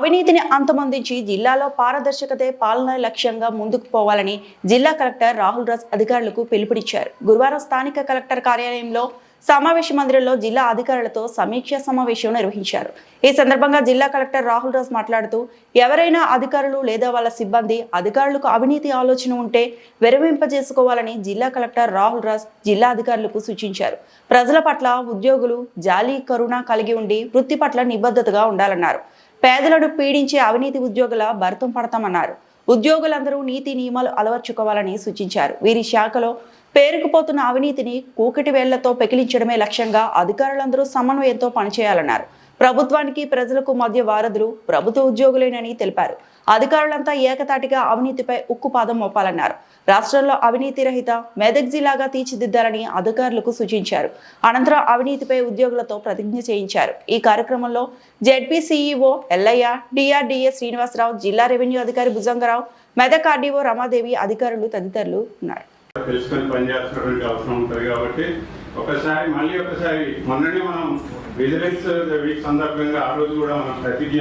అవినీతిని అంతమొందించి జిల్లాలో పారదర్శకతే పాలన లక్ష్యంగా ముందుకు పోవాలని జిల్లా కలెక్టర్ రాహుల్ రాజ్ అధికారులకు పిలుపునిచ్చారు. గురువారం స్థానిక కలెక్టర్ కార్యాలయంలో సమావేశ మందిరంలో జిల్లా అధికారులతో సమీక్ష సమావేశం నిర్వహించారు. ఈ సందర్భంగా జిల్లా కలెక్టర్ రాహుల్ రాజ్ మాట్లాడుతూ, ఎవరైనా అధికారులు లేదా వాళ్ళ సిబ్బంది అధికారులకు అవినీతి ఆలోచన ఉంటే విరమింపజేసుకోవాలని జిల్లా కలెక్టర్ రాహుల్ రాజ్ జిల్లా అధికారులకు సూచించారు. ప్రజల పట్ల ఉద్యోగులు జాలి కరుణ కలిగి ఉండి వృత్తి పట్ల నిబద్ధతగా ఉండాలన్నారు. పేదలను పీడించే అవినీతి ఉద్యోగుల భర్తం పడతామన్నారు. ఉద్యోగులందరూ నీతి నియమాలు అలవర్చుకోవాలని సూచించారు. వీరి శాఖలో పేరుకుపోతున్న అవినీతిని కూకటి వేళ్లతో పెకిలించడమే లక్ష్యంగా అధికారులందరూ సమన్వయంతో పనిచేయాలన్నారు. ప్రభుత్వానికి ప్రజలకు మధ్య వారధులు ప్రభుత్వ ఉద్యోగులేనని తెలిపారు. అధికారులంతా ఏకతాటిగా అవినీతిపై ఉక్కుపాదం మోపాలన్నారు. రాష్ట్రంలో అవినీతి రహిత మెదక్ జిల్లాగా తీర్చిదిద్దాలని అధికారులకు సూచించారు. అనంతరం అవినీతిపై ఉద్యోగులతో ప్రతిజ్ఞ చేయించారు. ఈ కార్యక్రమంలో ZP CEO Ellaiah, DRDA Srinivasarao, జిల్లా రెవెన్యూ అధికారి భుజంగరావు, మెదక్ ఆర్డీఓ రమాదేవి, అధికారులు తదితరులు ఉన్నారు. తెలుసుకొని పనిచేస్తున్నటువంటి అవసరం ఉంటుంది కాబట్టి ఒకసారి మొన్ననే మనం విజిలెన్స్ వీక్ సందర్భంగా ఆ రోజు కూడా మనం ప్రతిజ్ఞ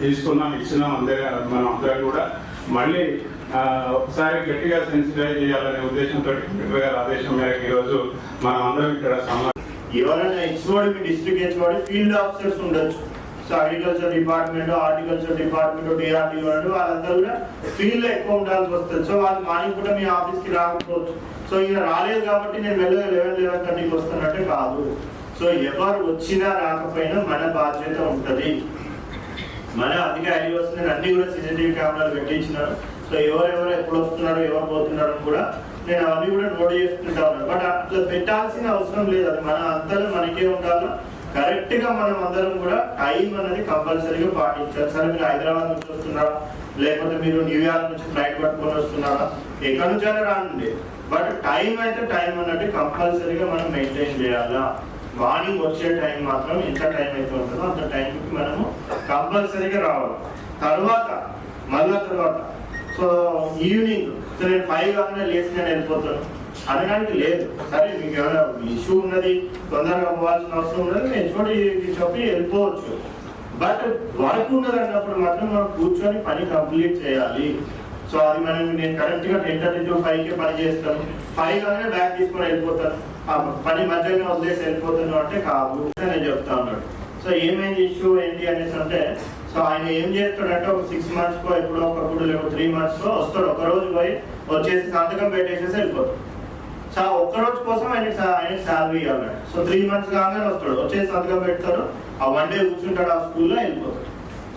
తీసుకున్నాం, ఇచ్చినాం. మనం అందరం కూడా మళ్ళీ ఒకసారి గట్టిగా సెన్సిటైజ్ చేయాలనే ఉద్దేశంతో కలెక్టర్ గారి ఆదేశం మేరకు ఈరోజు మనం అందరం ఇక్కడ ఎవరైనా హెచ్ఓడి మీ డిస్ట్రిక్ట్ హెచ్ఓడి ఫీల్డ్ ఆఫీసర్స్ ఉండొచ్చు. So agriculture department, horticulture department, DRDO వాళ్ళందరూ కూడా ఫీల్డ్ లో ఎక్కువ ఉండాల్సి వస్తుంది. సో వాళ్ళు మార్నింగ్ కూడా మీ ఆఫీస్కి రాకపోవచ్చు. సో ఈయన రాలేదు కాబట్టి నేను మెల్లగా 11:30 వస్తున్నట్టే కాదు. సో ఎవరు వచ్చినా రాకపోయినా మన బాధ్యత ఉంటుంది. మన అధికారి వస్తున్నారు, అన్ని కూడా సీసీటీవీ కెమెరాలు పెట్టించినారు. సో ఎవరెవరు ఎప్పుడు వస్తున్నారు, ఎవరు పోతున్నారు కూడా నేను అవన్నీ కూడా నోట్ చేసుకుంటా ఉన్నాను. బట్ అట్లా పెట్టాల్సిన అవసరం లేదు. అది మన అంతలో మనకే ఉండాలి. కరెక్ట్ గా మనం అందరం కూడా టైం అనేది కంపల్సరీగా పాటించాలి. సరే మీరు హైదరాబాద్ నుంచి వస్తున్నారా, లేకపోతే మీరు న్యూయార్క్ నుంచి ఫ్లైట్ పట్టుకొని వస్తున్నారా, ఎక్కడి నుంచైనా రాండి. బట్ టైం అయితే టైం అన్నట్టు కంపల్సరీగా మనం మెయింటైన్ చేయాలా. మార్నింగ్ వచ్చే టైం మాత్రం ఎంత టైం అయితే ఉంటుందో అంత టైంకి మనము కంపల్సరీగా రావాలి. తర్వాత సో ఈవినింగ్ నేను 5 కాగానే లేచి నేను వెళ్ళిపోతాను అనడానికి లేదు. సరే మీకు ఏమైనా ఇష్యూ ఉన్నది, తొందరగా పోవాల్సిన అవసరం ఉన్నది, నేను చెప్పి వెళ్ళిపోవచ్చు. బట్ వర్క్ ఉన్నది అన్నప్పుడు మాత్రం మనం కూర్చొని పని కంప్లీట్ చేయాలి. సో అది నేను కరెక్ట్ గా 10:30 to 5కే పని చేస్తాను, 5 కాగానే బ్యాగ్ తీసుకొని వెళ్ళిపోతాను, ఆ పని మధ్యలో వదిలేసి వెళ్ళిపోతాను అంటే కాదు నేను చెప్తా ఉన్నాడు. సో ఏమైంది ఇష్యూ ఏంటి అనేసి అంటే, సో ఆయన ఏం చేస్తాడంటే ఒక 6 months కో ఎప్పుడో ఒకప్పుడు లేకపోతే 3 months కో వస్తాడు. ఒక రోజు పోయి వచ్చేసి సంతకం పెట్టేసేసి వెళ్ళిపోతాడు. సో ఒక్కరోజు కోసం ఆయన శాలరీ ఇవ్వాలి. సో 3 months కాగానే వస్తాడు, వచ్చేసి సంతకం పెడతాడు, ఆ 1 day కూర్చుంటాడు, ఆ స్కూల్లో వెళ్ళిపోతాడు.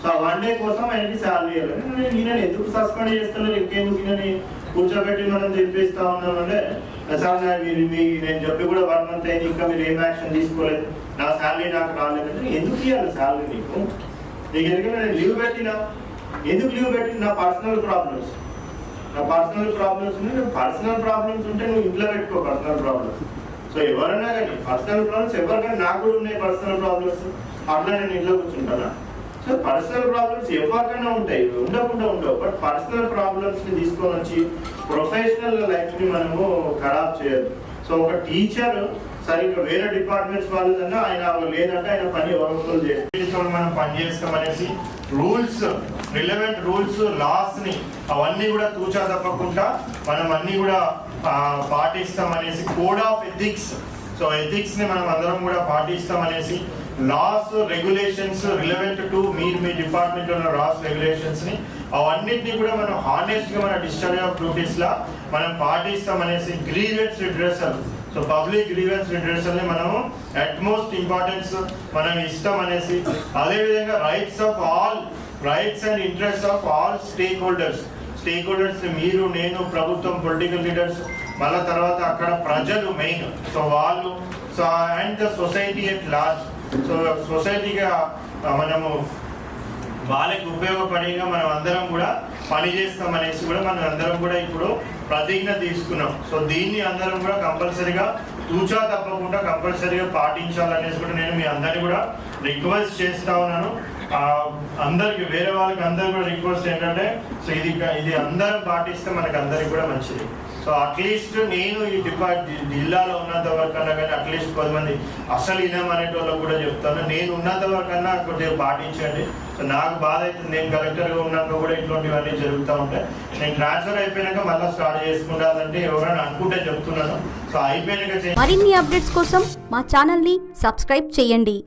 సో ఆ 1 day కోసం ఆయనకి శాలరీ ఇవ్వాలి. ఈయన ఎందుకు సస్పెండ్ చేస్తాడు, ఇంకెందుకు ఈయనని కూర్చోబెట్టి మనం తెప్పిస్తా ఉన్నామంటే, సార్ నేను చెప్పి కూడా 1 month అయింది, ఇంకా మీరు ఏం యాక్షన్ తీసుకోలేదు, నా శాలరీ నాకు రాలేదంటే ఎందుకు ఇవ్వాలి శాలరీ నీకు ఎందుకంటే నేను లీవ్ పెట్టినా, ఎందుకు లీవ్ పెట్టి నా పర్సనల్ ప్రాబ్లమ్స్ ఉంటే నువ్వు ఇంట్లో పెట్టుకో పర్సనల్ ప్రాబ్లమ్స్. సో ఎవరైనా కానీ పర్సనల్ ప్రాబ్లమ్స్ ఎవరికైనా నాకు కూడా ఉన్నాయి పర్సనల్ ప్రాబ్లమ్స్, అట్లా నేను ఇంట్లో కూర్చుంటానా? సో పర్సనల్ ప్రాబ్లమ్స్ ఎవరికైనా ఉంటాయి, ఉండకుండా ఉండవు. బట్ పర్సనల్ ప్రాబ్లమ్స్ ని తీసుకొని వచ్చి ప్రొఫెషనల్ లైఫ్ ని మనము ఖరాబ్ చేయదు. సో ఒక టీచర్ సరిగ్గా వేరే డిపార్ట్మెంట్స్ వాళ్ళదన్నా ఆయన లేదంటే ఆయన పని ఎవరో చేస్తాం, మనం పని చేస్తామనేసి రూల్స్, రిలవెంట్ రూల్స్, లాస్ ని అవన్నీ కూడా తూచా తప్పకుండా మనం అన్ని కూడా పాటిస్తామనేసి code of ethics. So ethics ని మనం అందరం కూడా పాటిస్తామనేసి లాస్, రెగ్యులేషన్స్ రిలవెంట్ టు మీ డిపార్ట్మెంట్ ఉన్న లాస్, రెగ్యులేషన్స్ ని అవన్నిటిని కూడా మనం హానెస్ట్ గా మన డిశ్చార్జ్ ఆఫ్ డ్యూటీస్ లా మనం పాటిస్తామనేసి grievance redressal, so public grievance redressal ని మనము అట్మోస్ట్ ఇంపార్టెన్స్ మనం ఇస్తాం అనేసి, అదేవిధంగా rights and interest of all stakeholders మీరు, నేను, ప్రభుత్వం, పొలిటికల్ లీడర్స్, మళ్ళా తర్వాత అక్కడ ప్రజలు మెయిన్, సో వాళ్ళు, so and the society at large. So సొసైటీగా మనము వాళ్ళకి ఉపయోగపడేగా మనం అందరం కూడా పనిచేస్తాం అనేసి కూడా మనం అందరం కూడా ఇప్పుడు ప్రతిజ్ఞ తీసుకున్నాం. సో దీన్ని అందరం కూడా కంపల్సరీగా తూచా తప్పకుండా కంపల్సరీగా పాటించాలనేసి కూడా నేను మీ అందరినీ కూడా రిక్వెస్ట్ చేస్తా ఉన్నాను. అందరికి వేరే వాళ్ళకి అందరు కూడా రిక్వెస్ట్ ఏంటంటే సో ఇది అందరం పాటిస్తే మనకు అందరికి కూడా మంచిది. సో అట్లీస్ట్ నేను ఈ జిల్లాలో ఉన్నంత వరకు అన్నా కానీ అట్లీస్ట్ 10 మంది అసలు ఇనామనేటోళ్ళకు కూడా చెప్తాను, నేను ఉన్నంత వరకు అన్నా కొద్దిగా పాటించండి. సో నాకు బాధ అవుతుంది, నేను కలెక్టర్గా ఉన్నాక కూడా ఇటువంటివన్నీ జరుగుతూ ఉంటాయి. నేను ట్రాన్స్ఫర్ అయిపోయాక మళ్ళీ స్టార్ట్ చేసుకుంటానంటే ఎవరైనా అనుకుంటే చెప్తున్నాను. సో అయిపోయాక మరిన్ని అప్డేట్స్ కోసం మా ఛానల్ని సబ్స్క్రైబ్ చేయండి.